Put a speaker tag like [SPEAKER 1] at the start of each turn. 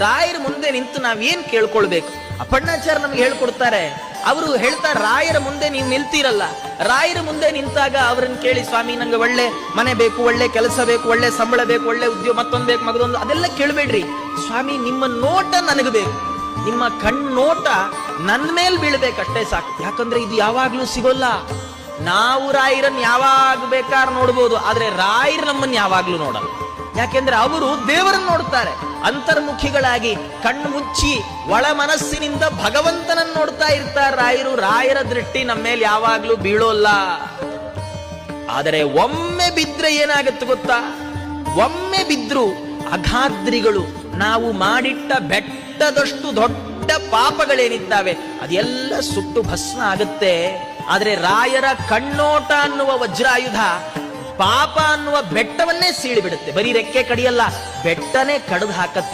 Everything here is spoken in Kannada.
[SPEAKER 1] ರಾಯರ ಮುಂದೆ ನಿಂತು ನಾವೇನ್ ಕೇಳ್ಕೊಳ್ಬೇಕು? ಅಪ್ಪಣ್ಣಾಚಾರ್ಯ ನಮ್ಗೆ ಹೇಳ್ಕೊಡ್ತಾರೆ. ಅವರು ಹೇಳ್ತಾರೆ, ರಾಯರ ಮುಂದೆ ನೀವು ನಿಲ್ತೀರಲ್ಲ, ರಾಯರ ಮುಂದೆ ನಿಂತಾಗ ಅವ್ರನ್ನ ಕೇಳಿ, ಸ್ವಾಮಿ ನಂಗೆ ಒಳ್ಳೆ ಮನೆ ಬೇಕು, ಒಳ್ಳೆ ಕೆಲಸ ಬೇಕು, ಒಳ್ಳೆ ಸಂಬಳ ಬೇಕು, ಒಳ್ಳೆ ಉದ್ಯೋಗ, ಮತ್ತೊಂದು ಬೇಕು, ಮಗದೊಂದು, ಅದೆಲ್ಲ ಕೇಳ್ಬೇಡ್ರಿ. ಸ್ವಾಮಿ ನಿಮ್ಮ ನೋಟ ನನಗೆ ಬೇಕು, ನಿಮ್ಮ ಕಣ್ಣೋಟ ನನ್ನ ಮೇಲೆ ಬೀಳ್ಬೇಕಷ್ಟೇ ಸಾಕು. ಯಾಕಂದ್ರೆ ಇದು ಯಾವಾಗ್ಲೂ ಸಿಗೋಲ್ಲ. ನಾವು ರಾಯರನ್ನ ಯಾವಾಗ ಬೇಕಾದ್ರೂ ನೋಡ್ಬೋದು, ಆದ್ರೆ ರಾಯರು ನಮ್ಮನ್ನ ಯಾವಾಗ್ಲೂ ನೋಡಲ್ಲ. ಯಾಕೆಂದ್ರೆ ಅವರು ದೇವರನ್ನು ನೋಡ್ತಾರೆ. ಅಂತರ್ಮುಖಿಗಳಾಗಿ ಕಣ್ಣು ಮುಚ್ಚಿ ಒಳ ಮನಸ್ಸಿನಿಂದ ಭಗವಂತನನ್ನು ನೋಡ್ತಾ ಇರ್ತಾರೆ ರಾಯರು. ರಾಯರ ದೃಷ್ಟಿ ನಮ್ಮ ಮೇಲೆ ಯಾವಾಗ್ಲೂ ಬೀಳೋಲ್ಲ. ಆದರೆ ಒಮ್ಮೆ ಬಿದ್ರೆ ಏನಾಗತ್ತೆ ಗೊತ್ತಾ? ಒಮ್ಮೆ ಬಿದ್ರು ಅಗಾದ್ರಿಗಳು, ನಾವು ಮಾಡಿಟ್ಟ ಬೆಟ್ಟದಷ್ಟು ದೊಡ್ಡ ಪಾಪಗಳೇನಿದ್ದಾವೆ ಅದೆಲ್ಲ ಸುಟ್ಟು ಭಸ್ಮ ಆಗುತ್ತೆ. ಆದ್ರೆ ರಾಯರ ಕಣ್ಣೋಟ ಅನ್ನುವ ವಜ್ರಾಯುಧ ಪಾಪ ಅನ್ನುವ ಬೆಟ್ಟವನ್ನೇ ಸೀಳಿಬಿಡುತ್ತೆ. ಬರೀ ರೆಕ್ಕೆ ಕಡಿಯಲ್ಲ, ಬೆಟ್ಟನೇ ಕಡಿದು ಹಾಕತ್ತೆ.